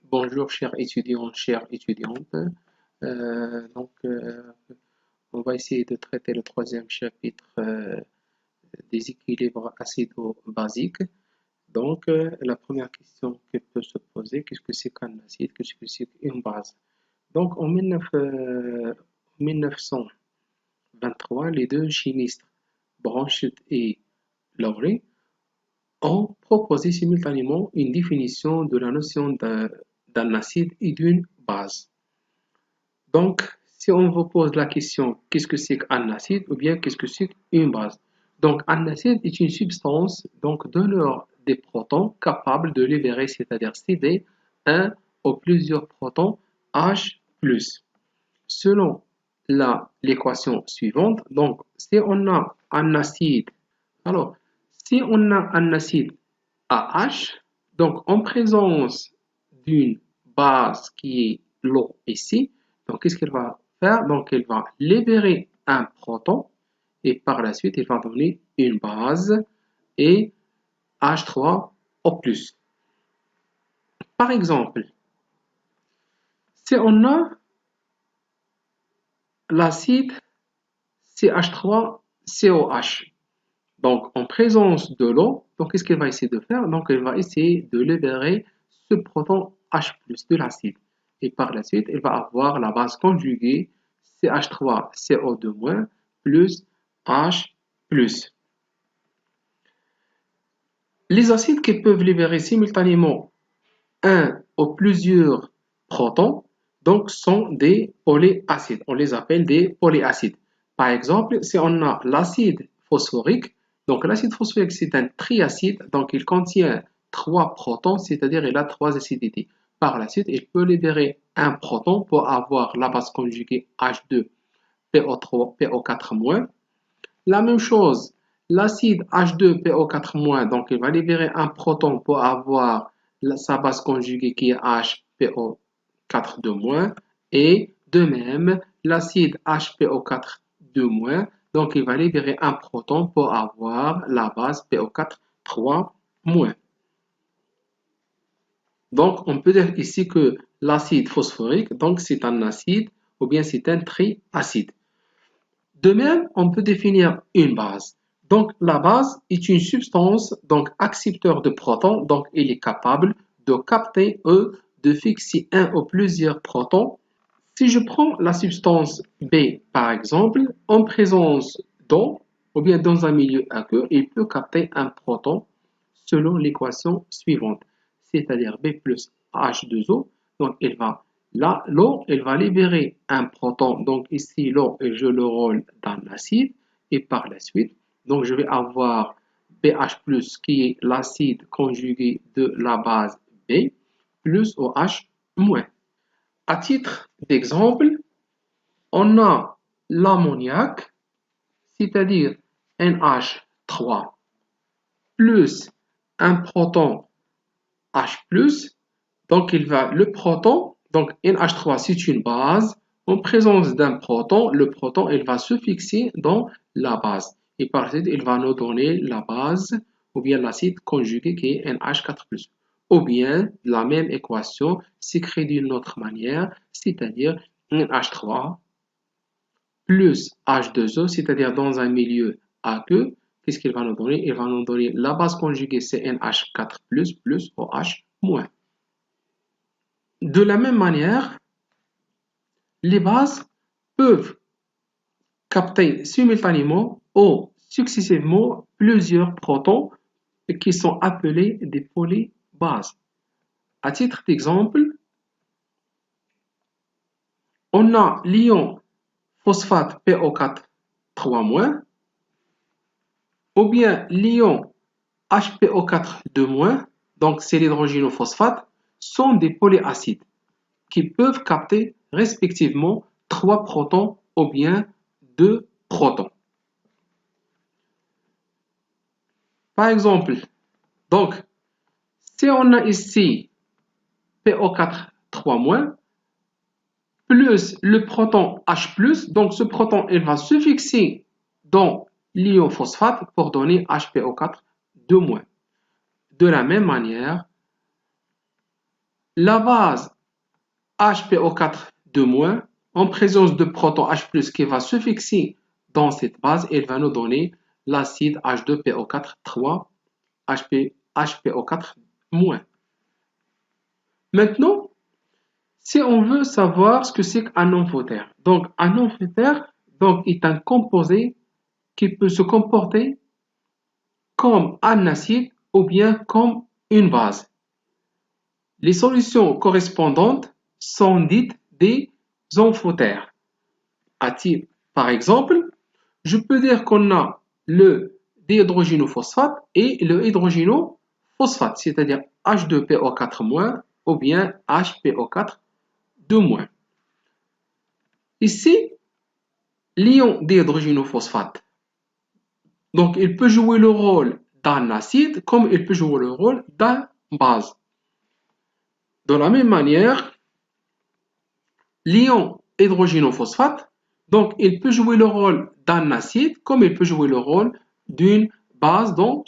Bonjour chers étudiants, chères étudiantes. On va essayer de traiter le troisième chapitre des équilibres acido-basiques. La première question qui peut se poser, qu'est-ce que c'est qu'un acide, qu'est-ce que c'est qu'une base? Donc, en 1923, les deux chimistes, Bronsted et Lowry, ont proposé simultanément une définition de la notion d'un acide et d'une base. Donc, si on vous pose la question, qu'est-ce que c'est qu'un acide ou bien qu'est-ce que c'est qu'une base? Donc, un acide est une substance donneur des protons capable de libérer, c'est-à-dire céder un ou plusieurs protons H+. Selon l'équation suivante, donc si on a un acide, alors si on a un acide AH, donc en présence d'une base qui est l'eau ici, donc qu'est-ce qu'elle va faire? Donc elle va libérer un proton et par la suite elle va donner une base et H3O+. Par exemple, si on a l'acide CH3COH, donc en présence de l'eau, donc qu'est-ce qu'elle va essayer de faire? Donc elle va essayer de libérer ce proton H+ de l'acide. Et par la suite, elle va avoir la base conjuguée CH3CO2- plus H+. Les acides qui peuvent libérer simultanément un ou plusieurs protons, donc sont des polyacides. On les appelle des polyacides. Par exemple, si on a l'acide phosphorique, donc l'acide phosphorique c'est un triacide, donc il contient 3 protons, c'est-à-dire il a 3 acidités. Par la suite, il peut libérer un proton pour avoir la base conjuguée H2PO3, PO4-. La même chose, l'acide H2PO4-, donc il va libérer un proton pour avoir sa base conjuguée qui est HPO4-, et de même, l'acide HPO4-, donc il va libérer un proton pour avoir la base PO4-. Donc on peut dire ici que l'acide phosphorique, donc c'est un acide ou bien c'est un triacide. De même, on peut définir une base. Donc, la base est une substance accepteur de protons, donc il est capable de capter de fixer un ou plusieurs protons. Si je prends la substance B par exemple, en présence d'eau ou bien dans un milieu aqueux, il peut capter un proton selon l'équation suivante, c'est-à-dire B plus H2O, donc il va là, l'eau, elle va libérer un proton. Donc ici, l'eau, elle joue le rôle d'un acide. Et par la suite, donc je vais avoir BH+, qui est l'acide conjugué de la base B, plus OH-. À titre d'exemple, on a l'ammoniac, c'est-à-dire NH3, plus un proton H+. Donc, le proton, donc NH3, c'est une base. En présence d'un proton, le proton, il va se fixer dans la base. Et par la suite, il va nous donner la base, ou bien l'acide conjugué qui est NH4+. Ou bien, la même équation s'écrit d'une autre manière, c'est-à-dire NH3 plus H2O, c'est-à-dire dans un milieu aqueux. Qu'est-ce qu'il va nous donner? Il va nous donner la base conjuguée, c'est NH4+, plus OH-. De la même manière, les bases peuvent capter simultanément ou successivement plusieurs protons qui sont appelés des polybases. À titre d'exemple, on a l'ion phosphate PO4-, ou bien l'ion HPO4-, donc c'est l'hydrogénophosphate, sont des polyacides qui peuvent capter respectivement 3 protons ou bien 2 protons. Par exemple, donc, si on a ici PO4-, plus le proton H+, donc ce proton il va se fixer dans l'ion phosphate pour donner HPO4-. De la même manière, la base HPO4 en présence de proton H+, qui va se fixer dans cette base, elle va nous donner l'acide H2PO4 HPO4-. Maintenant, si on veut savoir ce que c'est qu'un amphotère, donc un amphotère est un composé qui peut se comporter comme un acide ou bien comme une base. Les solutions correspondantes sont dites des amphotères. Par exemple, je peux dire qu'on a le dihydrogénophosphate et le hydrogénophosphate, c'est-à-dire H2PO4- ou bien HPO4-. Ici, l'ion dihydrogénophosphate, donc il peut jouer le rôle d'un acide comme il peut jouer le rôle d'un base. De la même manière, l'ion hydrogénophosphate, donc il peut jouer le rôle d'un acide comme il peut jouer le rôle d'une base dans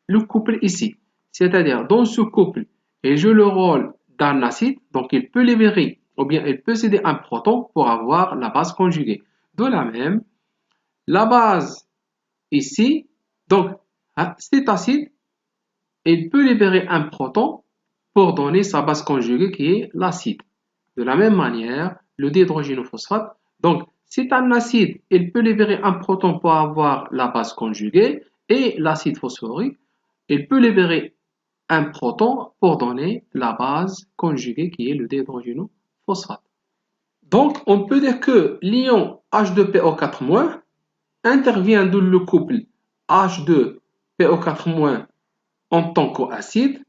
le couple ici. C'est-à-dire, dans ce couple, il joue le rôle d'un acide, donc il peut libérer ou bien il peut céder un proton pour avoir la base conjuguée. De la même, la base ici, donc cet acide, il peut libérer un proton pour donner sa base conjuguée qui est l'acide. De la même manière, le dihydrogénophosphate, donc c'est un acide, il peut libérer un proton pour avoir la base conjuguée, et l'acide phosphorique, il peut libérer un proton pour donner la base conjuguée qui est le dihydrogénophosphate. Donc on peut dire que l'ion H2PO4- intervient dans le couple H2PO4- en tant qu'acide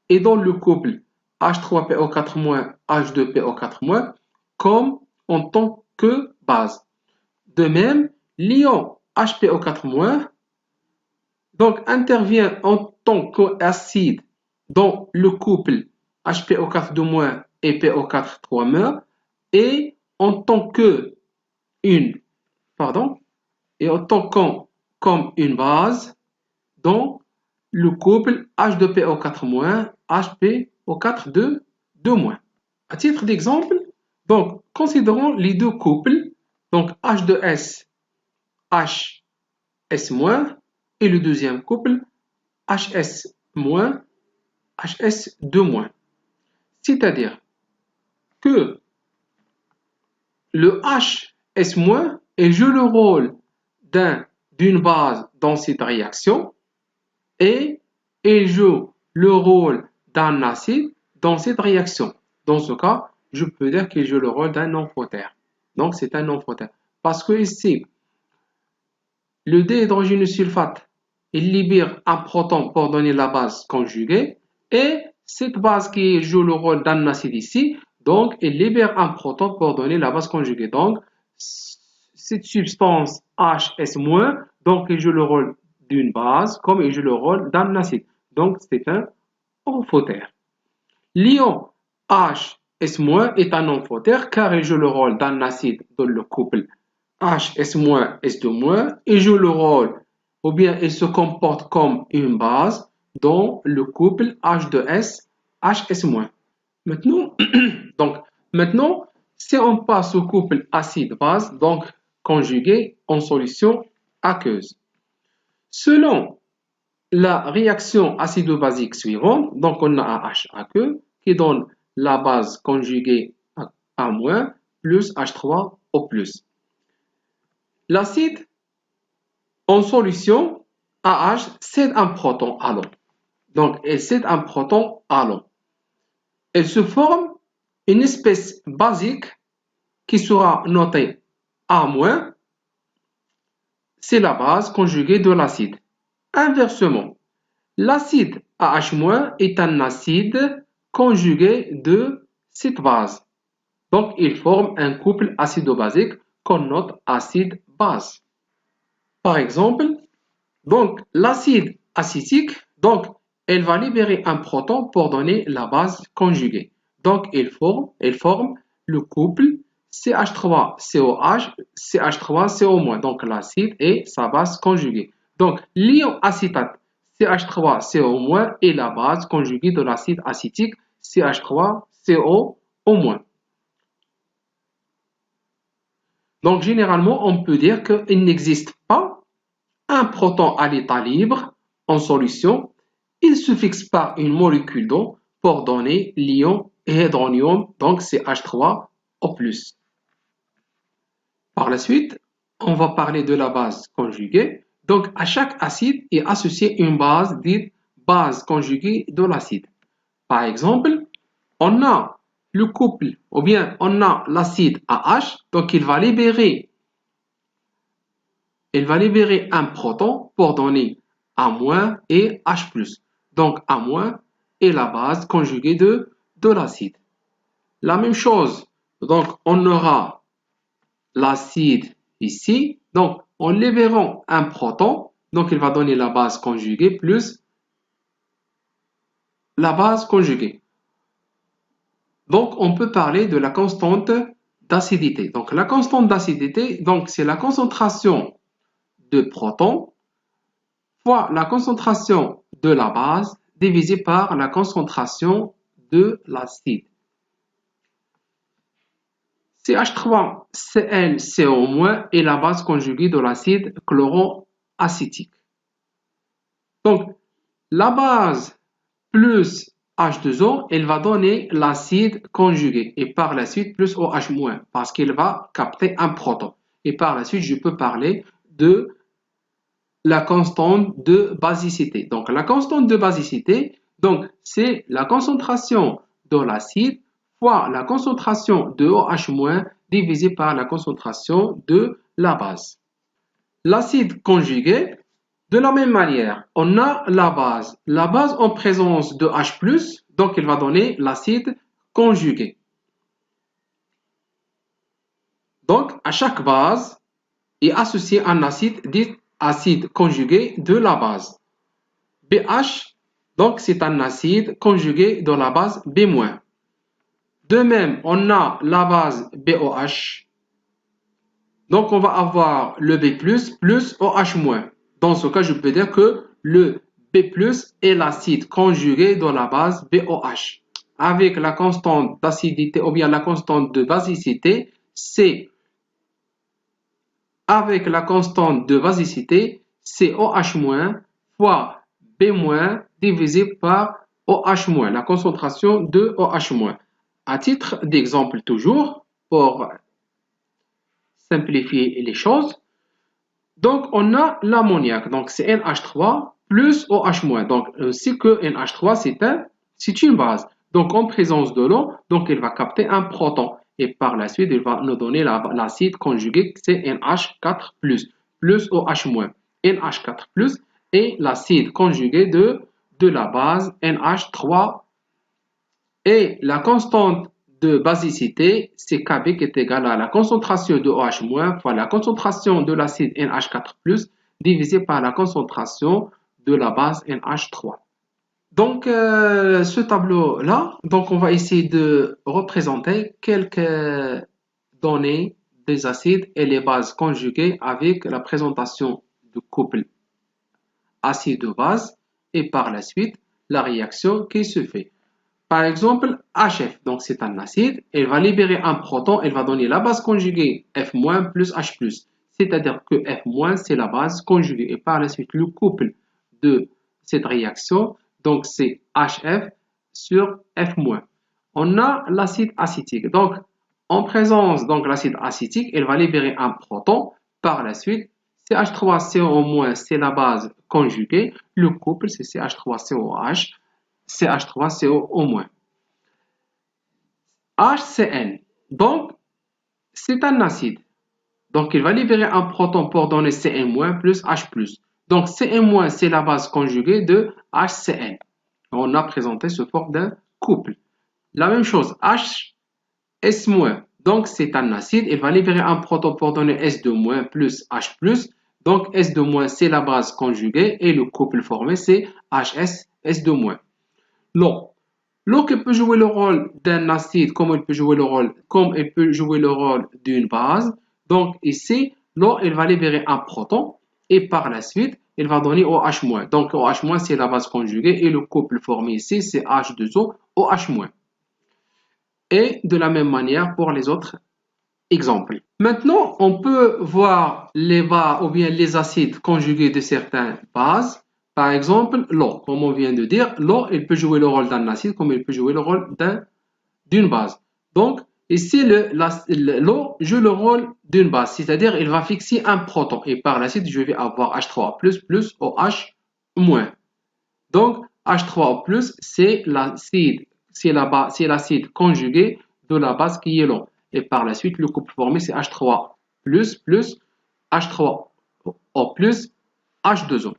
et dans le couple H3PO4- H2PO4- comme en tant que base. De même, l'ion HPO4- donc intervient en tant qu'acide dans le couple HPO4- et PO4- et en tant que une et en tant comme une base dans le couple H2PO4- HPO4- À titre d'exemple, donc considérons les deux couples, donc H2S, HS- et le deuxième couple HS-, HS2-. C'est-à-dire que le HS- il joue le rôle d'une base dans cette réaction et il joue le rôle d'un acide dans cette réaction. Dans ce cas, je peux dire qu'il joue le rôle d'un amphotère. Donc c'est un amphotère. Parce que ici, le dihydrogénosulfate, il libère un proton pour donner la base conjuguée et cette base qui joue le rôle d'un acide ici, donc il libère un proton pour donner la base conjuguée. Donc cette substance HS-, donc il joue le rôle d'une base comme il joue le rôle d'un acide. Donc c'est un amphotère. L'ion HS- est un amphotère car il joue le rôle d'un acide dans le couple HS-, S2-, il joue le rôle ou bien il se comporte comme une base dans le couple H2S, HS-. Maintenant, maintenant, si on passe au couple acide-base, donc conjugué en solution aqueuse. Selon la réaction acido-basique suivante, donc on a un H aqueux qui donne la base conjuguée A- plus H3O+. L'acide en solution AH cède un proton à l'eau. Donc, elle cède un proton à l'eau. Elle se forme une espèce basique qui sera notée A-, c'est la base conjuguée de l'acide. Inversement, l'acide AH- est un acide conjugué de cette base. Donc, il forme un couple acido-basique qu'on note acide-base. Par exemple, donc l'acide acétique, donc elle va libérer un proton pour donner la base conjuguée. Donc elle forme le couple CH3COH, CH3CO-. Donc l'acide et sa base conjuguée. Donc l'ion acétate CH3CO- est la base conjuguée de l'acide acétique CH3CO au-. Donc, généralement, on peut dire qu'il n'existe pas un proton à l'état libre en solution. Il se fixe par une molécule d'eau pour donner l'ion hydronium, donc CH3O+. Par la suite, on va parler de la base conjuguée. Donc, à chaque acide est associée une base dite base conjuguée de l'acide. Par exemple, on a le couple, ou bien on a l'acide AH, donc il va libérer un proton pour donner A- et H+. Donc A- est la base conjuguée de l'acide. La même chose, donc on aura l'acide ici, donc en libérant un proton, donc il va donner la base conjuguée plus la base conjuguée. Donc on peut parler de la constante d'acidité. Donc la constante d'acidité, donc c'est la concentration de protons fois la concentration de la base divisé par la concentration de l'acide. CH3ClCO- est la base conjuguée de l'acide chloroacétique. Donc, la base plus H2O, elle va donner l'acide conjugué et par la suite plus OH- parce qu'il va capter un proton. Et par la suite, je peux parler de la constante de basicité. Donc, la constante de basicité, donc, c'est la concentration de l'acide fois la concentration de OH- divisé par la concentration de la base. L'acide conjugué, de la même manière, on a la base. La base en présence de H+, donc il va donner l'acide conjugué. Donc, à chaque base est associé un acide dit acide conjugué de la base. BH, donc c'est un acide conjugué de la base B-. De même, on a la base BOH. Donc, on va avoir le B+, plus OH-. Dans ce cas, je peux dire que le B+, est l'acide conjugué de la base BOH. Avec la constante d'acidité ou bien la constante de basicité, c'est avec la constante de basicité, c'est OH- fois B- divisé par OH-, la concentration de OH-. À titre d'exemple toujours, pour simplifier les choses, donc on a l'ammoniac, donc c'est NH3 plus OH-. Donc ainsi que NH3 c'est une base. Donc en présence de l'eau, donc il va capter un proton et par la suite il va nous donner l'acide conjugué, c'est NH4 plus OH-. NH4 et l'acide conjugué de la base NH3 et la constante de basicité, c'est Kb qui est égal à la concentration de OH- fois la concentration de l'acide NH4+, divisé par la concentration de la base NH3. Donc, ce tableau-là, donc on va essayer de représenter quelques données des acides et les bases conjuguées avec la présentation du couple acide-base et par la suite la réaction qui se fait. Par exemple, HF, donc c'est un acide, elle va libérer un proton, elle va donner la base conjuguée F- plus H+. C'est-à-dire que F- c'est la base conjuguée. Et par la suite, le couple de cette réaction, donc c'est HF sur F-. On a l'acide acétique. Donc, en présence de l'acide acétique, elle va libérer un proton. Par la suite, CH3CO-, c'est la base conjuguée. Le couple, c'est CH3COH. CH3CO-. HCN, donc c'est un acide. Donc il va libérer un proton pour donner Cn- plus H+. Donc Cn- c'est la base conjuguée de HCN. On a présenté ce forme d'un couple. La même chose, HS-. Donc c'est un acide, il va libérer un proton pour donner S2- plus H+. Donc S2- c'est la base conjuguée et le couple formé c'est HS-S2-. Non. L'eau qui peut jouer le rôle d'un acide comme elle peut jouer le rôle d'une base. Donc ici, l'eau elle va libérer un proton et par la suite il va donner OH-. Donc OH- c'est la base conjuguée et le couple formé ici c'est H2O, OH-. Et de la même manière pour les autres exemples. Maintenant, on peut voir les bases ou bien les acides conjugués de certaines bases. Par exemple, l'eau, comme on vient de dire, l'eau, il peut jouer le rôle d'un acide comme il peut jouer le rôle d'une base. Donc, ici, l'eau joue le rôle d'une base, c'est-à-dire il va fixer un proton et par la suite, je vais avoir H3 plus OH-. Donc, H3O+, c'est l'acide, c'est l'acide conjugué de la base qui est l'eau. Et par la suite, le couple formé, c'est H3 plus H3O plus H2O.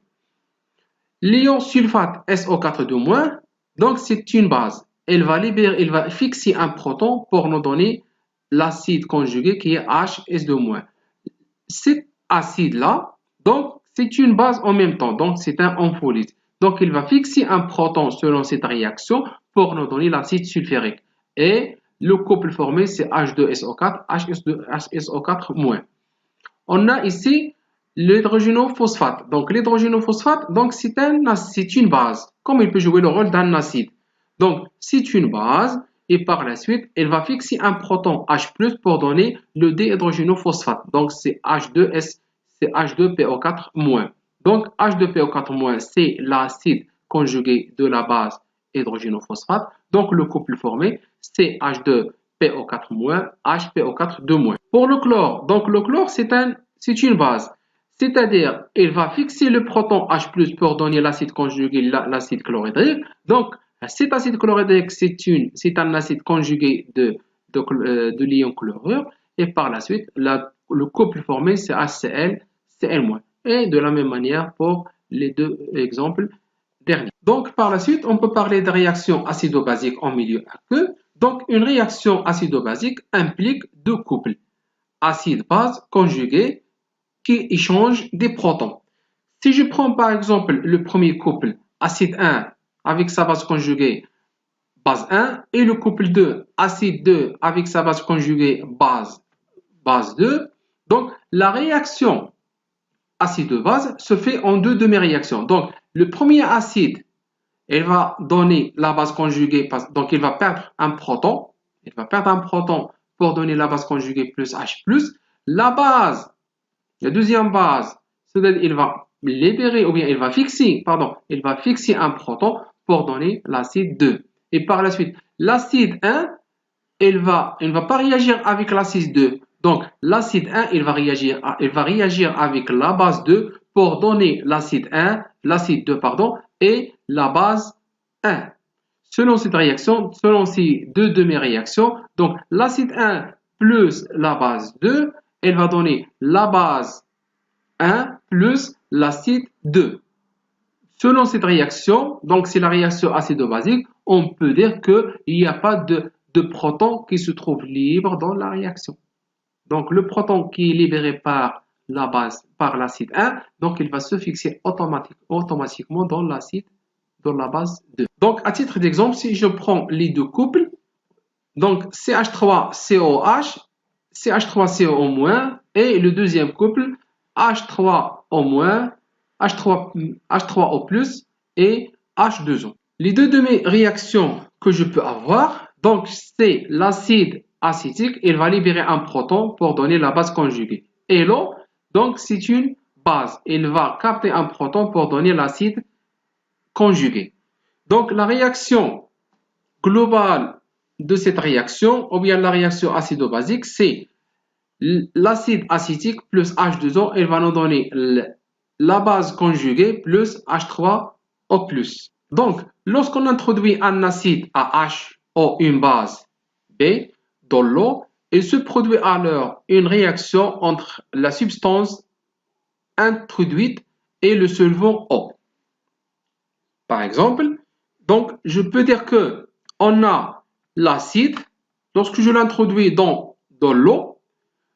L'ion sulfate SO4 2-, donc c'est une base. Elle va fixer un proton pour nous donner l'acide conjugué qui est HS2-. Cet acide-là, donc c'est une base en même temps, donc c'est un ampholyte. Donc il va fixer un proton selon cette réaction pour nous donner l'acide sulfurique. Et le couple formé, c'est H2SO4, HSO4-. On a ici l'hydrogénophosphate. Donc l'hydrogénophosphate, donc c'est une base, comme il peut jouer le rôle d'un acide. Donc c'est une base et par la suite, elle va fixer un proton H+ pour donner le déhydrogénophosphate. Donc c'est H2S, c'est H2PO4-. Donc H2PO4-, c'est l'acide conjugué de la base hydrogénophosphate. Donc le couple formé, c'est H2PO4-, HPO4-2-. Pour le chlore, donc le chlore c'est une base. C'est-à-dire, il va fixer le proton H+ pour donner l'acide conjugué, l'acide chlorhydrique. Donc, cet acide chlorhydrique, c'est un acide conjugué de l'ion chlorure. Et par la suite, le couple formé, c'est HCl, Cl-. Et de la même manière pour les deux exemples derniers. Donc, par la suite, on peut parler de réaction acido-basique en milieu aqueux. Donc, une réaction acido-basique implique deux couples, acide-base conjugué, qui échangent des protons. Si je prends par exemple le premier couple, acide 1 avec sa base conjuguée base 1 et le couple 2, acide 2 avec sa base conjuguée base 2, donc la réaction acide-base se fait en deux demi-réactions. Donc le premier acide, il va donner la base conjuguée, donc il va perdre un proton, pour donner la base conjuguée plus H+. La deuxième base, c'est-à-dire il va libérer ou bien il va fixer un proton pour donner l'acide 2. Et par la suite, l'acide 1, il va pas réagir avec l'acide 2. Donc l'acide 1, il va réagir avec la base 2 pour donner l'acide 2 et la base 1. Selon cette réaction, selon ces deux demi-réactions, donc l'acide 1 plus la base 2, elle va donner la base 1 plus l'acide 2. Selon cette réaction, donc c'est la réaction acido-basique, on peut dire qu'il n'y a pas de proton qui se trouve libre dans la réaction. Donc le proton qui est libéré par l'acide 1, donc il va se fixer automatiquement dans la base 2. Donc à titre d'exemple, si je prends les deux couples, donc CH3COH, CH3CO- et le deuxième couple H3O-, H3O+, et H2O. Les deux demi-réactions que je peux avoir, donc c'est l'acide acétique, il va libérer un proton pour donner la base conjuguée. Et l'eau, donc c'est une base, il va capter un proton pour donner l'acide conjugué. Donc la réaction globale de cette réaction, ou bien la réaction acido-basique, c'est l'acide acétique plus H2O, il va nous donner la base conjuguée plus H3O+. Donc, lorsqu'on introduit un acide à H ou une base B dans l'eau, il se produit alors une réaction entre la substance introduite et le solvant O. Par exemple, donc je peux dire que on a l'acide, lorsque je l'introduis dans l'eau,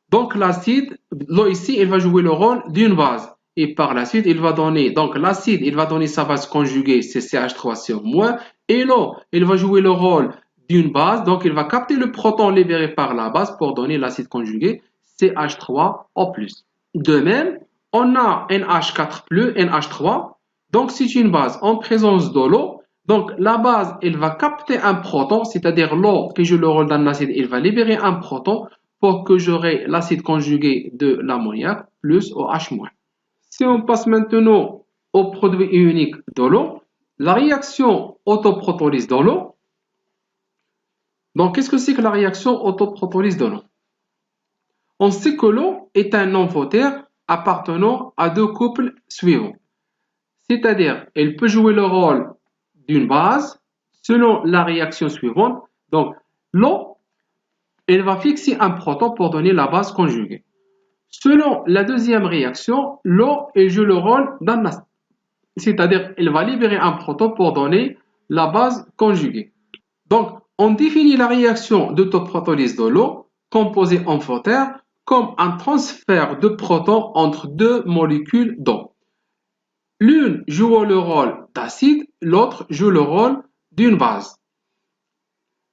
donc l'eau ici, il va jouer le rôle d'une base. Et par la suite, il va donner, donc l'acide, il va donner sa base conjuguée, c'est CH3CO-, et l'eau, il va jouer le rôle d'une base, donc il va capter le proton libéré par la base pour donner l'acide conjugué, CH3O+. De même, on a NH4 plus NH3. Donc, c'est une base en présence de l'eau. Donc, la base, elle va capter un proton, c'est-à-dire l'eau qui joue le rôle d'un acide, elle va libérer un proton pour que j'aurai l'acide conjugué de l'ammoniac plus OH-. Si on passe maintenant au produit ionique de l'eau, la réaction autoprotolyse de l'eau. Donc, qu'est-ce que c'est que la réaction autoprotolyse de l'eau? On sait que l'eau est un amphotère appartenant à deux couples suivants. C'est-à-dire, elle peut jouer le rôle d'une base selon la réaction suivante. Donc, l'eau, elle va fixer un proton pour donner la base conjuguée. Selon la deuxième réaction, l'eau, elle joue le rôle d'un acide. C'est-à-dire, elle va libérer un proton pour donner la base conjuguée. Donc, on définit la réaction d'autoprotolyse de l'eau, composée amphotère, comme un transfert de protons entre deux molécules d'eau. L'une joue le rôle d'acide, l'autre joue le rôle d'une base.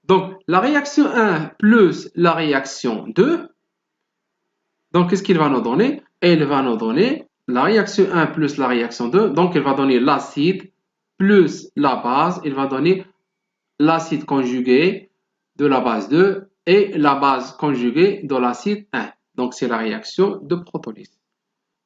Donc, la réaction 1 plus la réaction 2, donc qu'est-ce qu'il va nous donner? Elle va nous donner la réaction 1 plus la réaction 2, donc elle va donner l'acide plus la base, il va donner l'acide conjugué de la base 2 et la base conjuguée de l'acide 1. Donc, c'est la réaction de protolyse.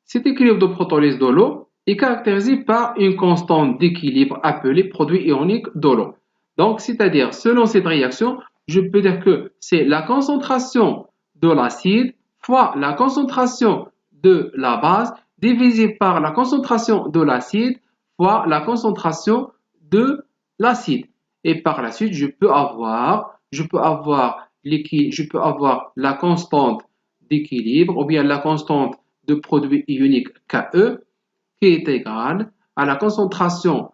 Cet équilibre de protolyse de l'eau est caractérisé par une constante d'équilibre appelée produit ionique de l'eau. Donc, c'est-à-dire, selon cette réaction, je peux dire que c'est la concentration de l'acide fois la concentration de la base divisé par la concentration de l'acide fois la concentration de l'acide. Et par la suite, je peux avoir la constante d'équilibre ou bien la constante de produit ionique Ke qui est égale à la concentration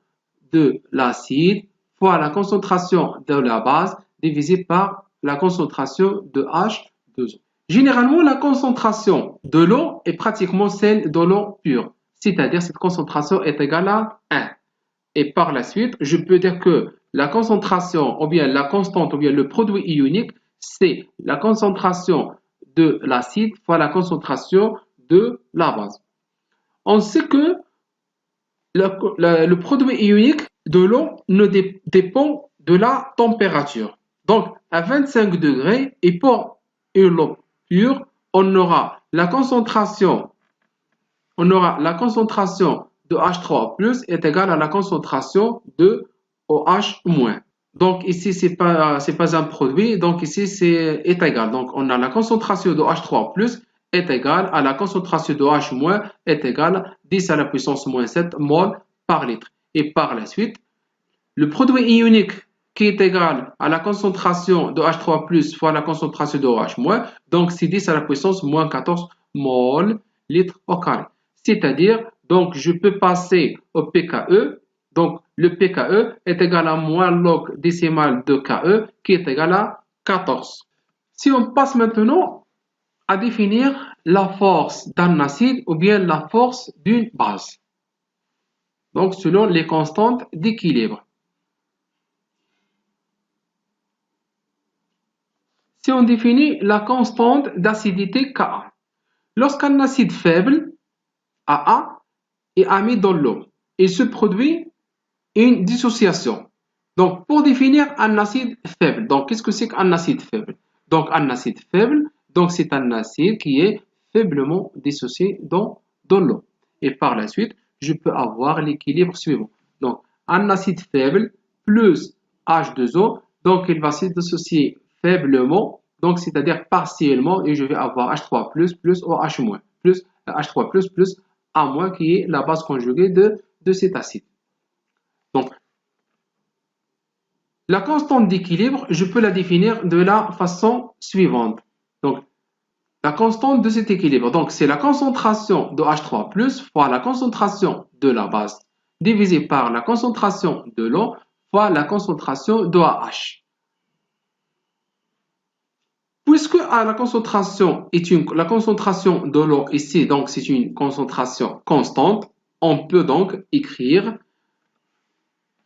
de l'acide fois la concentration de la base divisé par la concentration de H2O. Généralement, la concentration de l'eau est pratiquement celle de l'eau pure, c'est-à-dire cette concentration est égale à 1. Et par la suite, je peux dire que la concentration, ou bien la constante, ou bien le produit ionique, c'est la concentration de l'acide fois la concentration de la base. On sait que le produit ionique de l'eau ne dépend de la température. Donc, à 25 degrés, et pour une eau pure, on aura la concentration de H3+ est égale à la concentration de OH-. Donc ici, c'est pas un produit, donc ici, est égal. Donc on a la concentration de H3+ est égale à la concentration de H- est égale à 10 à la puissance moins 7 mol par litre. Et par la suite, le produit ionique qui est égal à la concentration de H3+ fois la concentration de OH-, donc c'est 10 à la puissance moins 14 mol litre au carré. C'est-à-dire, donc je peux passer au pKe. Donc le pKe est égal à moins log décimal de Ke qui est égal à 14. Si on passe maintenant à définir la force d'un acide ou bien la force d'une base. Donc selon les constantes d'équilibre. Si on définit la constante d'acidité Ka, lorsqu'un acide faible, AA, est mis dans l'eau, il se produit une dissociation. Donc, pour définir un acide faible, donc qu'est-ce que c'est qu'un acide faible? Donc, un acide faible, donc c'est un acide qui est faiblement dissocié dans l'eau. Et par la suite, je peux avoir l'équilibre suivant. Donc, un acide faible plus H2O, donc il va se dissocier faiblement, donc c'est-à-dire partiellement, et je vais avoir H3+ plus OH- plus H3+ plus A- qui est la base conjuguée de cet acide. Donc, la constante d'équilibre, je peux la définir de la façon suivante. Donc, la constante de cet équilibre, donc c'est la concentration de H3+ fois la concentration de la base divisé par la concentration de l'eau fois la concentration de AH. Puisque la concentration de l'eau ici, donc c'est une concentration constante, on peut donc écrire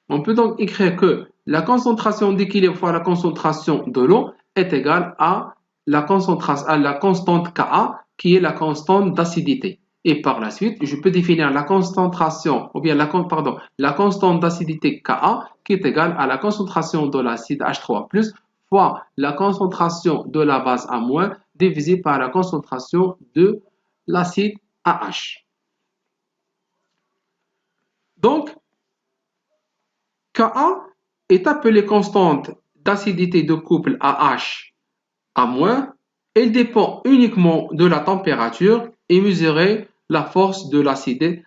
que la concentration d'équilibre fois la concentration de l'eau est égale à la constante Ka, qui est la constante d'acidité. Et par la suite, je peux définir la concentration, ou bien la constante d'acidité Ka qui est égale à la concentration de l'acide H3+, fois la concentration de la base A- divisé par la concentration de l'acide AH. Donc, Ka est appelée constante d'acidité de couple AH A-. Elle dépend uniquement de la température et mesurer la force de l'acide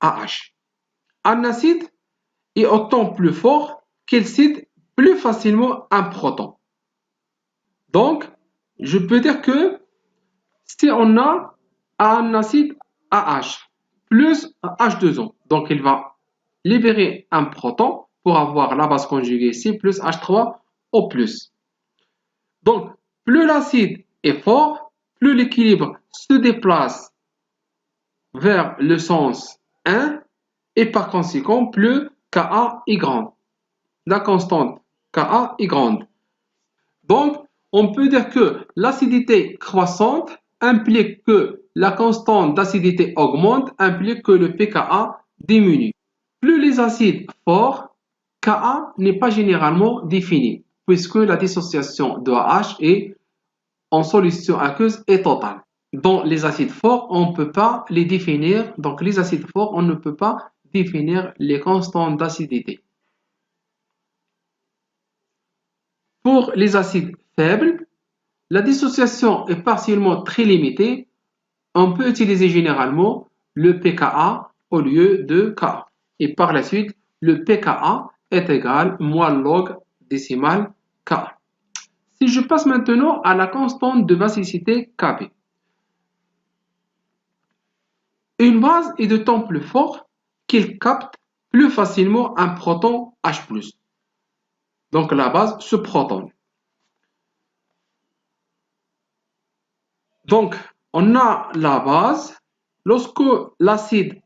AH. Un acide est autant plus fort qu'il cède plus facilement un proton. Donc, je peux dire que si on a un acide AH plus H2O, donc il va libérer un proton pour avoir la base conjuguée C plus H3O+. Donc, plus l'acide est fort, plus l'équilibre se déplace vers le sens 1 et par conséquent, plus Ka est grande. La constante Ka est grande. Donc, on peut dire que l'acidité croissante implique que la constante d'acidité augmente, implique que le pKa diminue. Plus les acides forts, Ka n'est pas généralement défini, puisque la dissociation de AH est en solution aqueuse est totale. Dans les acides forts, on ne peut pas les définir. Donc, les acides forts, on ne peut pas définir les constantes d'acidité. Pour les acides faibles, la dissociation est partiellement très limitée. On peut utiliser généralement le pKa au lieu de Ka. Et par la suite, le pKa est égal moins log décimal Ka. Si je passe maintenant à la constante de basicité Kb. Une base est d'autant plus forte qu'il capte plus facilement un proton H+. Donc la base se protonne. Donc on a la base. Lorsque l'acide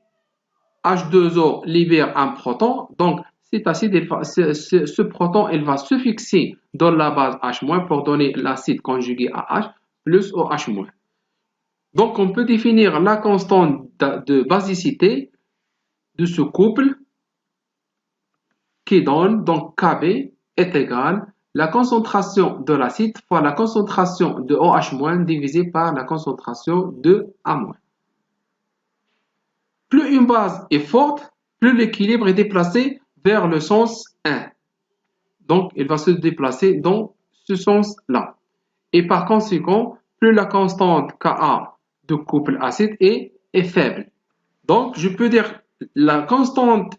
H2O libère un proton, donc cet acide, ce proton, il va se fixer dans la base H- pour donner l'acide conjugué à H plus OH-. Donc on peut définir la constante de basicité de ce couple qui donne donc Kb est égal la concentration de l'acide fois la concentration de OH- divisé par la concentration de A-. Plus une base est forte, plus l'équilibre est déplacé vers le sens 1. Donc, il va se déplacer dans ce sens-là. Et par conséquent, plus la constante Ka de couple acide est faible. Donc, je peux dire la constante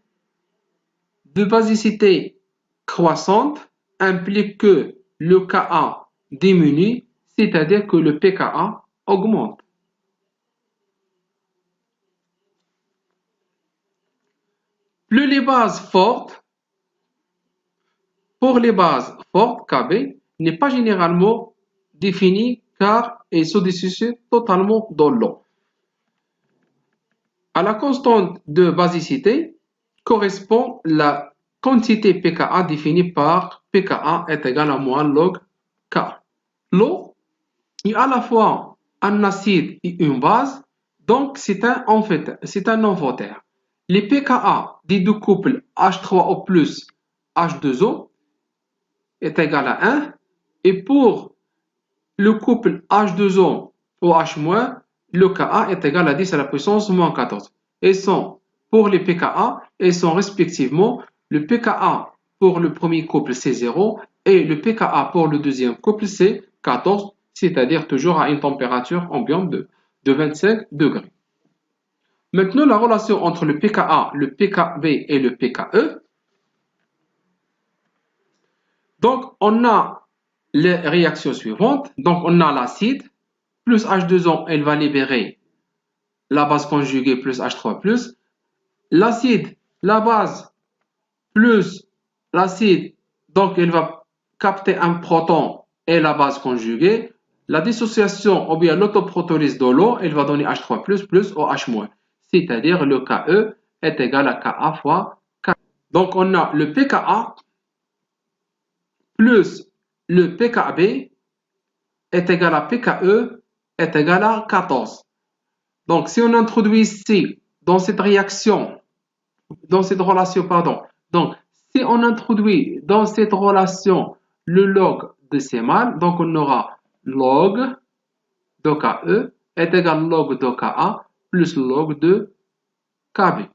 de basicité croissante implique que le Ka diminue, c'est-à-dire que le pKa augmente. Plus les bases fortes, pour les bases fortes, Kb n'est pas généralement défini car il se dissocie totalement dans l'eau. À la constante de basicité correspond la quantité pKa définie par pKa est égal à moins log K. L'eau est à la fois un acide et une base, donc c'est un amphotère. Les pKa des deux couples H3O plus H2O est égal à 1 et pour le couple H2O OH-, le Ka est égal à 10 à la puissance moins 14. Et sont, pour les pKa, ils sont respectivement le pKa pour le premier couple c'est 0 et le pKa pour le deuxième couple c'est 14, c'est-à-dire toujours à une température ambiante de 25 degrés. Maintenant, la relation entre le pKa, le pKb et le pKe. Donc, on a les réactions suivantes. Donc, on a l'acide, plus H2O, elle va libérer la base conjuguée plus H3+. L'acide, la base, plus l'acide, donc elle va capter un proton et la base conjuguée. La dissociation, ou bien l'autoprotolyse de l'eau, elle va donner H3+, plus OH-. C'est-à-dire le Ke est égal à Ka fois K. Donc, on a le pKa plus le pKb est égal à pKe est égal à 14. Donc, si on introduit ici, dans cette réaction, dans cette relation, pardon, donc, si on introduit dans cette relation le log de C mal, donc on aura log de KE est égal log de KA plus log de KB.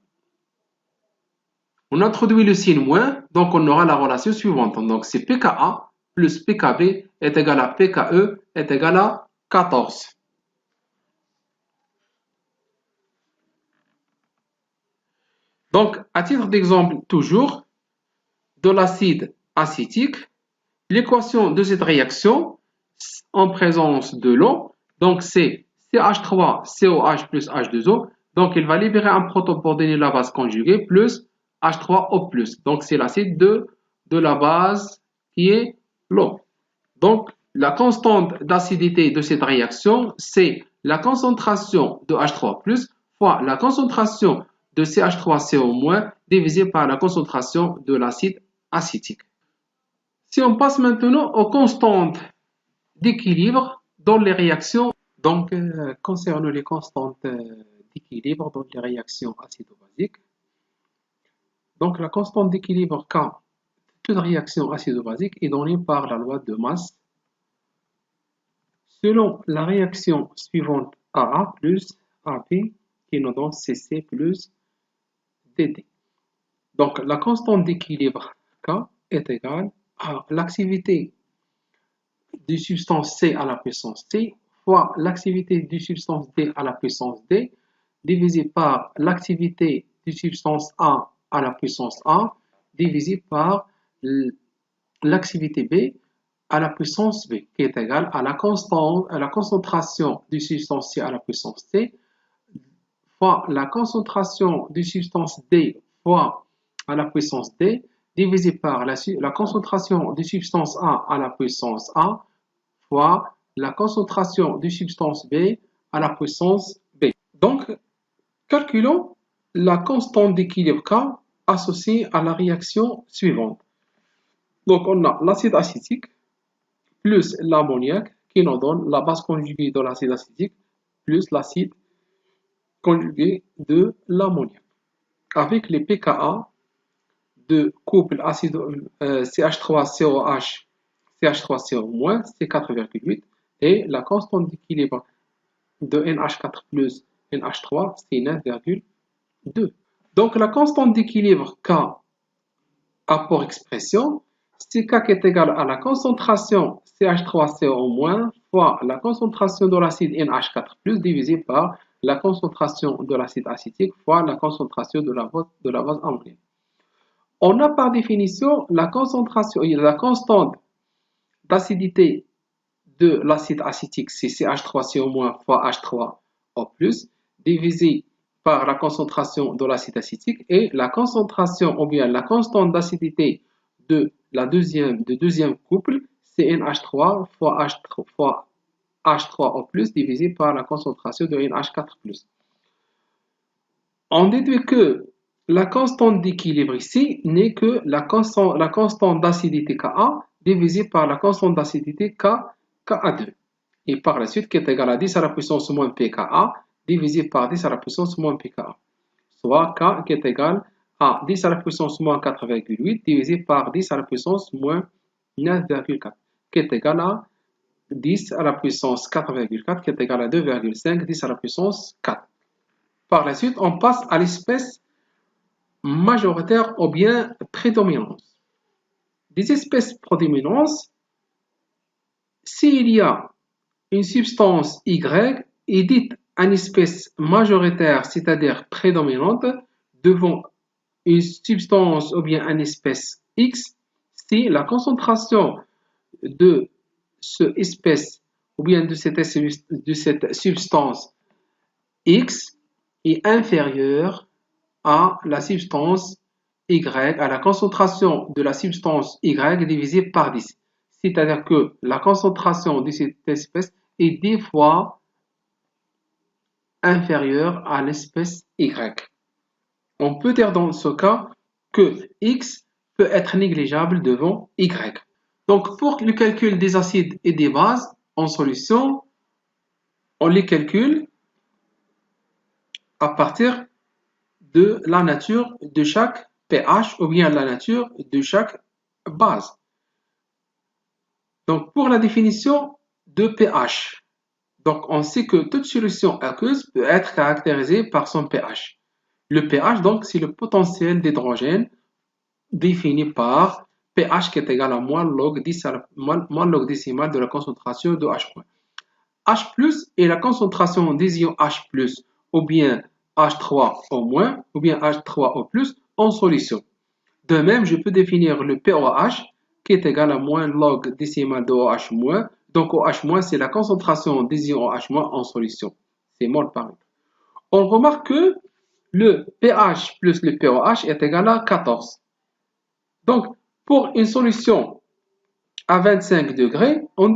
On introduit le signe moins, donc on aura la relation suivante. Donc c'est pKa plus pKb est égal à pKe est égal à 14. Donc, à titre d'exemple, toujours, de l'acide acétique, l'équation de cette réaction en présence de l'eau, donc c'est CH3COH plus H2O, donc il va libérer un proton pour donner la base conjuguée plus H3O+. Donc c'est l'acide de la base qui est l'eau. Donc la constante d'acidité de cette réaction, c'est la concentration de H3+, fois la concentration de CH3CO- divisé par la concentration de l'acide acétique. Si on passe maintenant aux constantes d'équilibre dans les réactions, donc concernant les constantes d'équilibre dans les réactions acido-basiques, donc la constante d'équilibre K de toute réaction acido-basique est donnée par la loi de masse selon la réaction suivante AA plus AB qui nous donne CC plus DD. Donc la constante d'équilibre K est égale à l'activité du substance C à la puissance T fois l'activité du substance D à la puissance D divisé par l'activité du substance A à la puissance A divisé par l'activité B à la puissance B qui est égale à la concentration du substance C à la puissance T fois la concentration du substance D fois à la puissance D divisé par la concentration du substance A à la puissance A fois la concentration de substance B à la puissance B. Donc, calculons la constante d'équilibre K associée à la réaction suivante. Donc, on a l'acide acétique plus l'ammoniac qui nous donne la base conjuguée de l'acide acétique plus l'acide conjugué de l'ammoniac. Avec les pKa de couple acide CH3COH CH3CO-, c'est 4,8 et la constante d'équilibre de NH4 plus NH3, c'est 9,2. Donc la constante d'équilibre K apport expression, c'est K qui est égal à la concentration CH3CO- fois la concentration de l'acide NH4 plus divisé par la concentration de l'acide acétique fois la concentration de la base ammoniaque. On a par définition la concentration, la constante d'acidité de l'acide acétique, c'est CH3CO- fois H3O+, divisé par la concentration de l'acide acétique et la concentration ou bien la constante d'acidité de deuxième couple, c'est NH3 fois H3O+, divisé par la concentration de NH4+. On déduit que la constante d'équilibre ici n'est que la constante d'acidité Ka divisée par la constante d'acidité Ka2. Et par la suite, qui est égale à 10 à la puissance moins pKa divisé par 10 à la puissance moins pKa. Soit K qui est égal à 10 à la puissance moins 4,8 divisé par 10 à la puissance moins 9,4 qui est égal à 10 à la puissance 4,4 qui est égal à 2,5 10 à la puissance 4. Par la suite, on passe à l'espèce majoritaire ou bien prédominance. Des espèces prédominance, s'il y a une substance Y est dite une espèce majoritaire, c'est-à-dire prédominante, devant une substance ou bien une espèce X, si la concentration de cette espèce ou bien de cette substance X est inférieure à la substance Y, à la concentration de la substance Y divisée par 10. C'est-à-dire que la concentration de cette espèce est 10 fois inférieure à l'espèce Y. On peut dire dans ce cas que X peut être négligeable devant Y. Donc pour le calcul des acides et des bases en solution, on les calcule à partir de la nature de chaque pH ou bien la nature de chaque base. Donc, pour la définition de pH, donc on sait que toute solution aqueuse peut être caractérisée par son pH. Le pH, donc, c'est le potentiel d'hydrogène défini par pH qui est égal à moins log décimal de la concentration de H'. H+ est la concentration des ions H+, ou bien H3O-, ou bien H3O+, en solution. De même, je peux définir le POH qui est égal à moins log décimal de OH-. Donc OH-, c'est la concentration des ions OH- en solution. C'est mol par litre. On remarque que le pH plus le POH est égal à 14. Donc, pour une solution à 25 degrés, on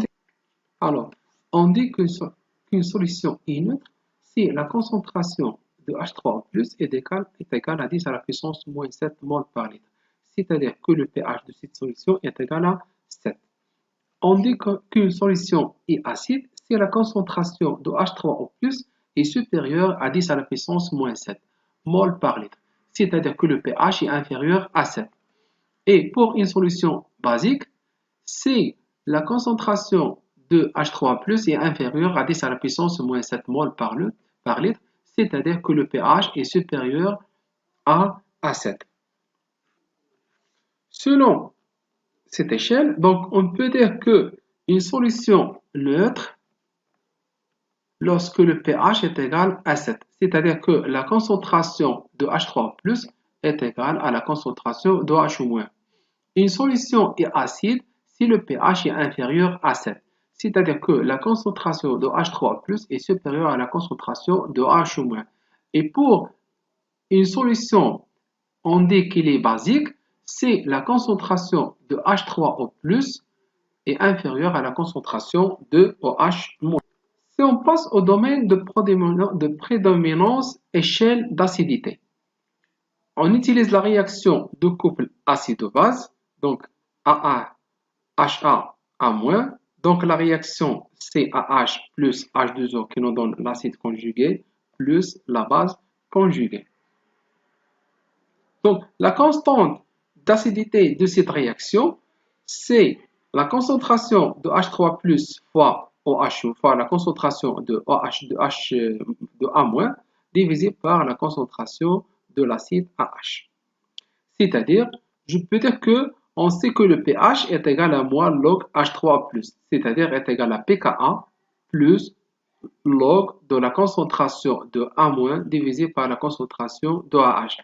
dit qu'une solution est neutre si la concentration de H3O+ est égale à 10 à la puissance moins 7 mol par litre. C'est-à-dire que le pH de cette solution est égal à 7. On dit qu'une solution est acide si la concentration de H3O+ est supérieure à 10 à la puissance moins 7 mol par litre. C'est-à-dire que le pH est inférieur à 7. Et pour une solution basique, si la concentration de H3+ est inférieure à 10 à la puissance moins 7 mol par litre, c'est-à-dire que le pH est supérieur à 7. Selon cette échelle, donc on peut dire que une solution neutre lorsque le pH est égal à 7, c'est-à-dire que la concentration de H3+ est égale à la concentration de H-. Une solution est acide si le pH est inférieur à 7, c'est-à-dire que la concentration de H3+ est supérieure à la concentration de H-. Et pour une solution, on dit qu'il est basique si la concentration de H3O+ est inférieure à la concentration de OH-. Si on passe au domaine de prédominance échelle d'acidité, on utilise la réaction de couple acide-base, donc AA, HA, A-. Donc la réaction CAH plus H2O qui nous donne l'acide conjugué plus la base conjuguée. Donc la constante d'acidité de cette réaction, c'est la concentration de H3+ fois OH fois la concentration de OH de A- divisé par la concentration de l'acide AH. C'est-à-dire, je peux dire que on sait que le pH est égal à moins log H3+, c'est-à-dire est égal à pKa plus log de la concentration de A- divisé par la concentration de AH.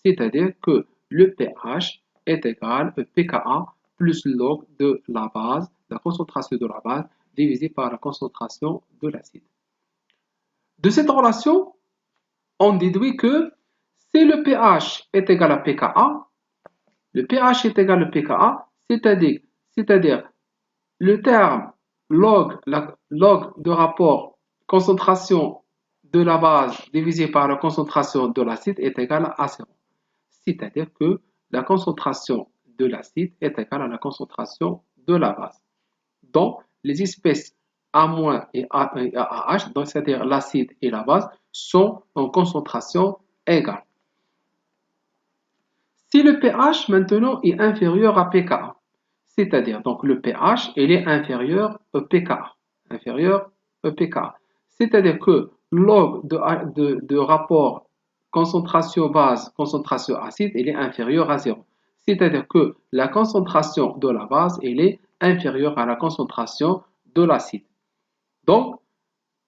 C'est-à-dire que le pH est égal à pKa plus log de la base, la concentration de la base, divisé par la concentration de l'acide. De cette relation, on déduit que si le pH est égal à pKa, le pH est égal à pKa, c'est-à-dire le terme log de rapport concentration de la base divisé par la concentration de l'acide est égal à 0. C'est-à-dire que la concentration de l'acide est égale à la concentration de la base. Donc, les espèces A- et AH, c'est-à-dire l'acide et la base, sont en concentration égale. Si le pH maintenant est inférieur à pKa, c'est-à-dire donc le pH il est inférieur à pKa, c'est-à-dire que log de rapport concentration base, concentration acide, il est inférieur à 0. C'est-à-dire que la concentration de la base elle est inférieure à la concentration de l'acide. Donc,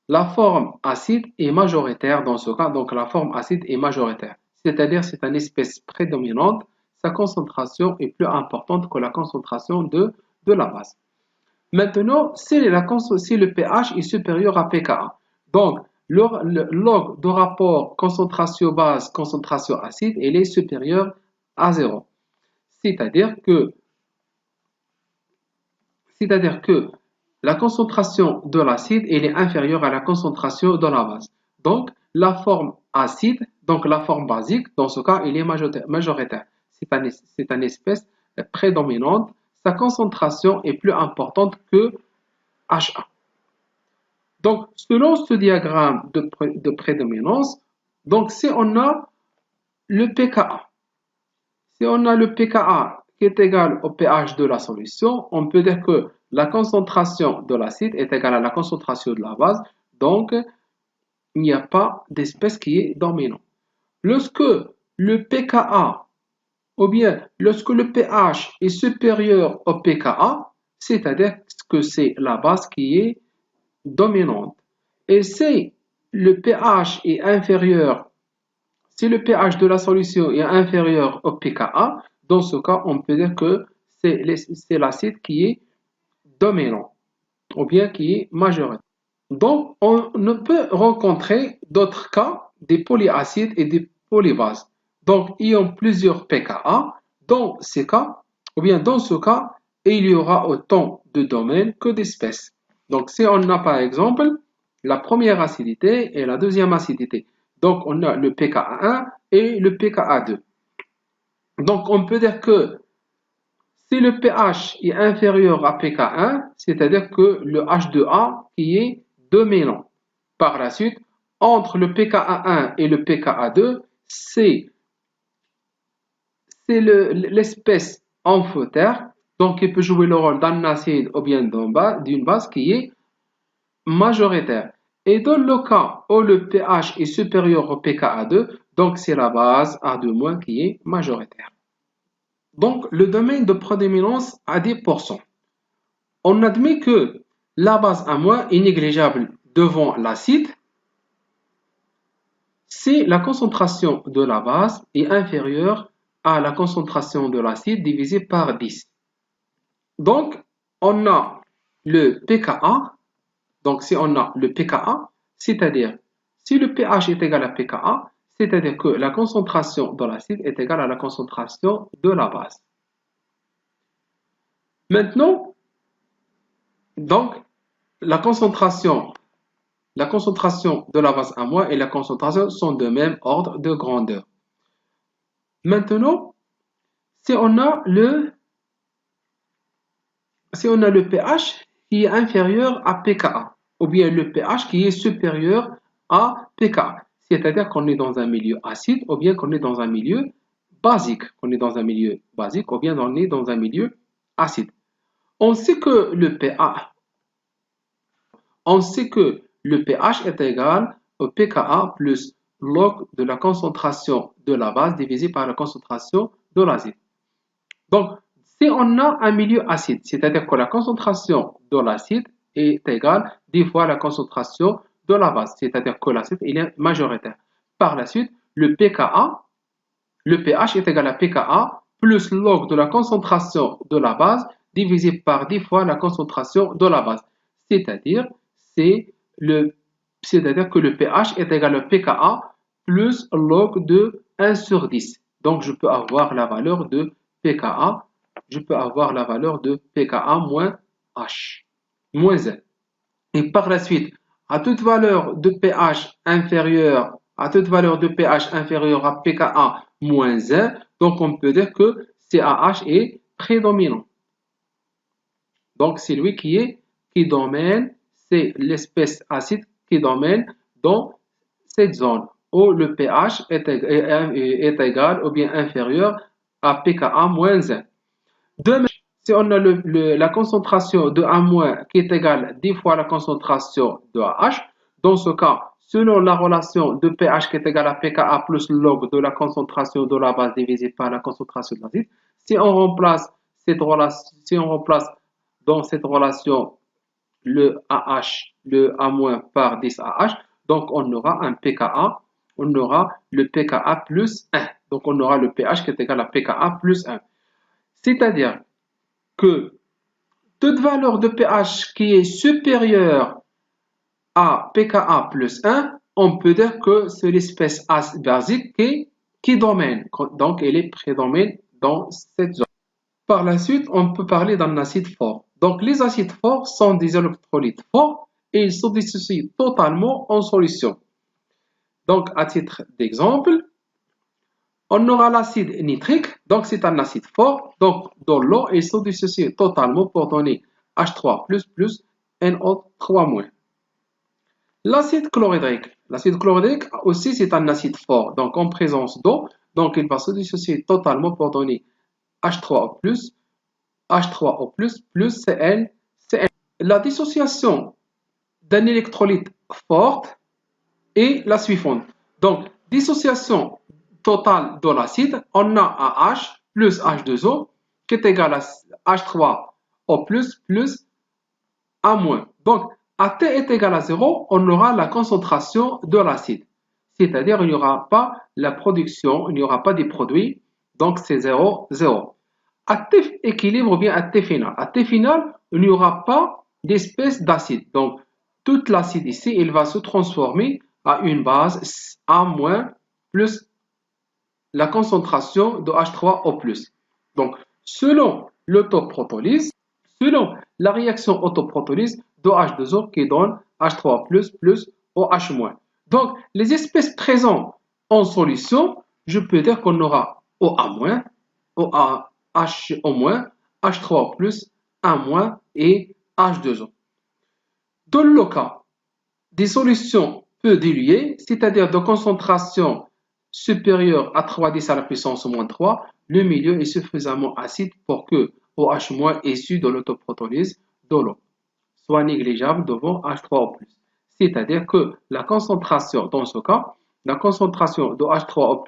la forme acide est majoritaire dans ce cas, donc la forme acide est majoritaire. C'est-à-dire c'est une espèce prédominante, sa concentration est plus importante que la concentration de la base. Maintenant, si le pH est supérieur à pKa, donc le log de rapport concentration base, concentration acide, il est supérieur à 0. C'est-à-dire que la concentration de l'acide est inférieure à la concentration de la base. Donc, la forme acide, donc la forme basique, dans ce cas, il est majoritaire. C'est une espèce prédominante. Sa concentration est plus importante que HA. Donc, selon ce diagramme de prédominance, Donc, si on a le pKa, si on a le pKa qui est égal au pH de la solution, on peut dire que la concentration de l'acide est égale à la concentration de la base. Donc, il n'y a pas d'espèce qui est dominante. Lorsque le pKa, ou bien lorsque le pH est supérieur au pKa, c'est-à-dire que c'est la base qui est dominante. Et si le pH est inférieur, si le pH de la solution est inférieur au pKa, dans ce cas, on peut dire que c'est l'acide qui est dominant, ou bien qui est majoritaire. Donc, on ne peut rencontrer d'autres cas des polyacides et des polybases. Donc, il y a plusieurs pKa. Dans ces cas, ou bien dans ce cas, il y aura autant de domaines que d'espèces. Donc, si on a par exemple la première acidité et la deuxième acidité, donc on a le pKa1 et le pKa2. Donc, on peut dire que si le pH est inférieur à pK1, c'est-à-dire que le H2A qui est dominant. Par la suite, entre le pKa1 et le pKa2, c'est l'espèce amphotère, donc il peut jouer le rôle d'un acide ou bien d'une base qui est majoritaire. Et dans le cas où le pH est supérieur au pKa2, donc c'est la base A2- qui est majoritaire. Donc le domaine de prédominance a 10%. On admet que la base A- est négligeable devant l'acide si la concentration de la base est inférieure à la concentration de l'acide divisé par 10. Donc, on a le pKa. Donc, si on a le pKa, c'est-à-dire si le pH est égal à pKa, c'est-à-dire que la concentration de l'acide est égale à la concentration de la base. Maintenant, donc, la concentration de la base A- et la concentration sont de même ordre de grandeur. Maintenant, si on a le pH qui est inférieur à pKa, ou bien le pH qui est supérieur à pKa, c'est-à-dire qu'on est dans un milieu acide, ou bien qu'on est dans un milieu basique, ou bien on est dans un milieu acide. On sait que le pH est égal au pKa plus log de la concentration de la base divisé par la concentration de l'acide. Donc, si on a un milieu acide, c'est-à-dire que la concentration de l'acide est égale 10 fois la concentration de la base, c'est-à-dire que l'acide est majoritaire. Par la suite, le pH est égal à pKa plus log de la concentration de la base divisé par 10 fois la concentration de la base. C'est-à-dire que le pH est égal à pKa plus log de 1 sur 10. Donc, je peux avoir la valeur de pKa moins H, moins 1. Et par la suite, à toute valeur de pH inférieure à pKa moins 1, donc on peut dire que CaH est prédominant. Donc c'est lui qui domine, c'est l'espèce acide qui domine dans cette zone où le pH est égal ou bien inférieur à pKa moins 1. De même, si on a la concentration de A- qui est égale à 10 fois la concentration de AH, dans ce cas, selon la relation de pH qui est égale à pKa plus log de la concentration de la base divisée par la concentration de l'acide, si on remplace dans cette relation le AH, le A- par 10 AH, donc on aura un pKa, on aura le pKa plus 1. Donc on aura le pH qui est égal à pKa plus 1. C'est-à-dire que toute valeur de pH qui est supérieure à pKa plus 1, on peut dire que c'est l'espèce basique qui domine. Donc, elle est prédomine dans cette zone. Par la suite, on peut parler d'un acide fort. Donc, les acides forts sont des électrolytes forts et ils se dissocient totalement en solution. Donc, à titre d'exemple, on aura l'acide nitrique, donc c'est un acide fort. Donc, dans l'eau, il se dissocie totalement pour donner H3++, NO3-. L'acide chlorhydrique. L'acide chlorhydrique aussi, c'est un acide fort. Donc, en présence d'eau, donc il va se dissocier totalement pour donner H3O+, H3O+, plus Cl. La dissociation d'un électrolyte forte est la suivante. Donc, dissociation totale de l'acide, on a un H plus H2O qui est égal à H3O+, plus A-. Donc, à T est égal à 0, on aura la concentration de l'acide. C'est-à-dire, il n'y aura pas la production, il n'y aura pas des produits. Donc, c'est 0, 0. À T équilibre ou bien à T final. À T final, il n'y aura pas d'espèce d'acide. Donc, toute l'acide ici, il va se transformer à une base A- plus la concentration de H3O+. Donc, selon l'autoprotolyse, selon la réaction autoprotolyse de H2O qui donne H3O+, plus OH-. Donc, les espèces présentes en solution, je peux dire qu'on aura OA-, OH-, H3O+, A- et H2O. Dans le cas des solutions peu diluées, c'est-à-dire de concentration supérieure à 3,10 à la puissance moins 3, le milieu est suffisamment acide pour que OH- issu de l'autoprotolyse de l'eau soit négligeable devant H3O+. C'est-à-dire que la concentration, dans ce cas, la concentration de H3O+,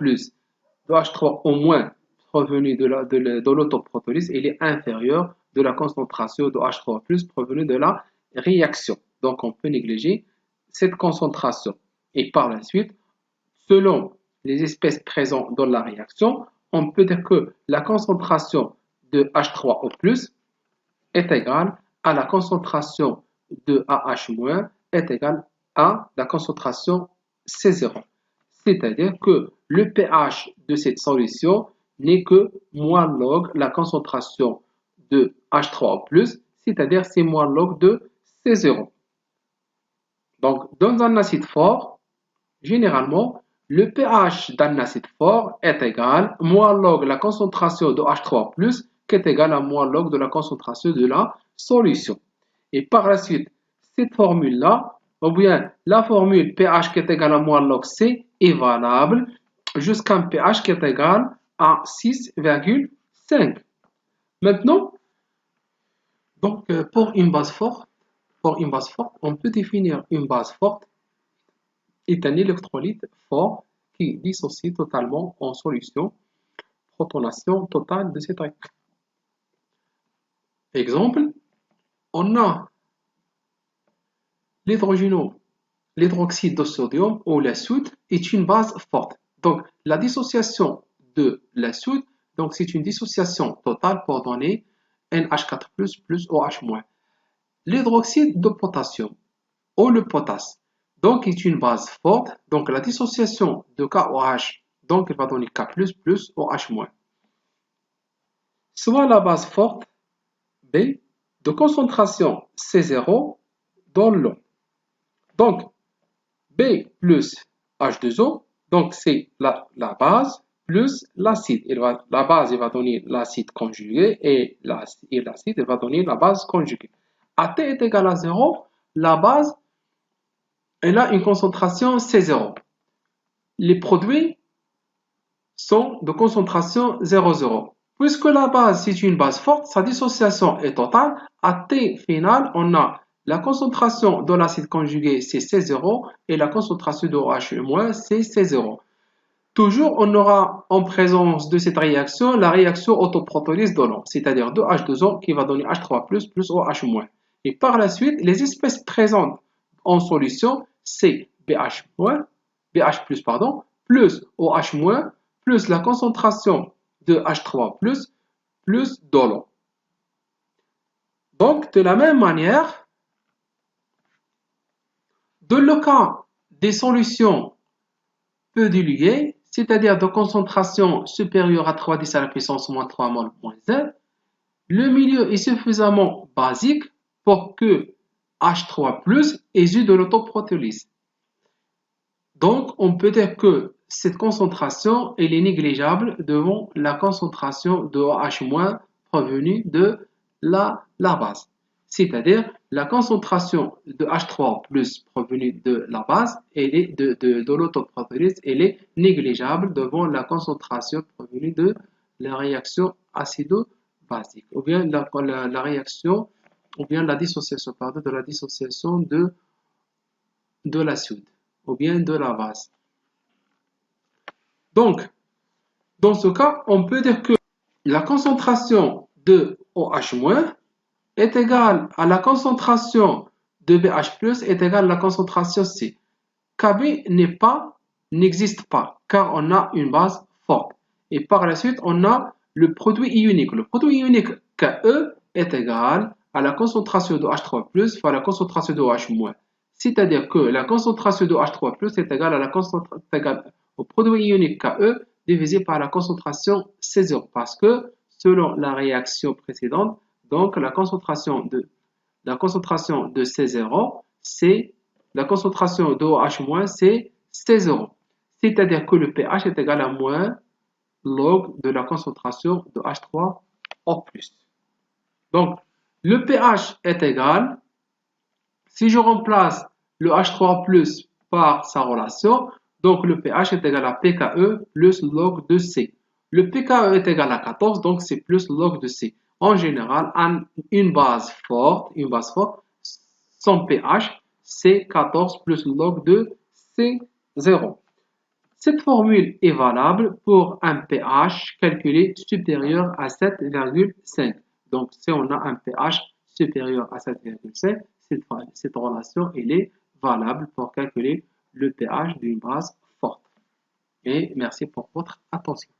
de H3O- provenue de l'autoprotolyse, elle est inférieure de la concentration de H3O+, provenue de la réaction. Donc, on peut négliger cette concentration. Et par la suite, selon les espèces présentes dans la réaction, on peut dire que la concentration de H3O+, est égale à la concentration de AH- est égale à la concentration C0. C'est-à-dire que le pH de cette solution n'est que moins log la concentration de H3O+, c'est-à-dire c'est moins log de C0. Donc, dans un acide fort, généralement, le pH d'un acide fort est égal à moins log la concentration de H3+, qui est égal à moins log de la concentration de la solution. Et par la suite, cette formule-là, ou bien la formule pH qui est égal à moins log C, est valable jusqu'à un pH qui est égal à 6,5. Maintenant, donc, pour une base forte, on peut définir une base forte est un électrolyte fort qui dissocie totalement en solution, protonation totale de cette réaction. Exemple, on a l'hydroxyde de sodium ou la soude est une base forte. Donc, la dissociation de la soude, donc c'est une dissociation totale pour donner NH4+, plus OH-. L'hydroxyde de potassium ou le potasse, donc est une base forte, donc la dissociation de KOH, donc il va donner K+, plus OH-. Soit la base forte B de concentration C0 dans l'eau. Donc, B plus H2O, donc c'est la base plus l'acide. La base, il va donner l'acide conjugué et l'acide, il va donner la base conjuguée. À T est égal à 0, la base, elle a une concentration C0. Les produits sont de concentration 0,0. Puisque la base, c'est une base forte, sa dissociation est totale. À T final, on a la concentration de l'acide conjugué, c'est C0, et la concentration de OH-, c'est C0. Toujours, on aura en présence de cette réaction la réaction autoprotolyse de l'eau, c'est-à-dire 2H2O qui va donner H3+, plus OH-. Et par la suite, les espèces présentes en solution, c'est BH+, pardon, plus OH-, plus la concentration de H3+, plus de l'eau. Donc, de la même manière, dans le cas des solutions peu diluées, c'est-à-dire de concentration supérieure à 3,10 à la puissance moins 3 mol moins Z, le milieu est suffisamment basique pour que H3+ ait eu de l'autoprotolyse. Donc, on peut dire que cette concentration elle est négligeable devant la concentration de OH- provenue de la base. C'est-à-dire, la concentration de H3 plus provenue de la base, de l'autoprotéolyse, elle est négligeable devant la concentration provenue de la réaction acido-basique, ou bien la réaction, ou bien la dissociation, pardon, de la dissociation de l'acide, ou bien de la base. Donc, dans ce cas, on peut dire que la concentration de OH- est égale à la concentration de BH+, est égale à la concentration C. Kb n'existe pas, car on a une base forte. Et par la suite, on a le produit ionique. Le produit ionique Ke est égal à la concentration de H3+, fois la concentration de OH-. C'est-à-dire que la concentration de H3+, est égale à la concentration au produit ionique Ke divisé par la concentration C0. Parce que, selon la réaction précédente, donc la concentration de C0, c'est la concentration de OH-, c'est C0. C'est-à-dire que le pH est égal à moins log de la concentration de H3O+. Donc, le pH est égal, si je remplace le H3O+, par sa relation, donc le pH est égal à pKe plus log de C. Le pKe est égal à 14, donc c'est plus log de C. En général, une base forte, son pH, c'est 14 plus log de C0. Cette formule est valable pour un pH calculé supérieur à 7,5. Donc, si on a un pH supérieur à 7,5, cette relation elle est valable pour calculer le pH d'une base forte. Et merci pour votre attention.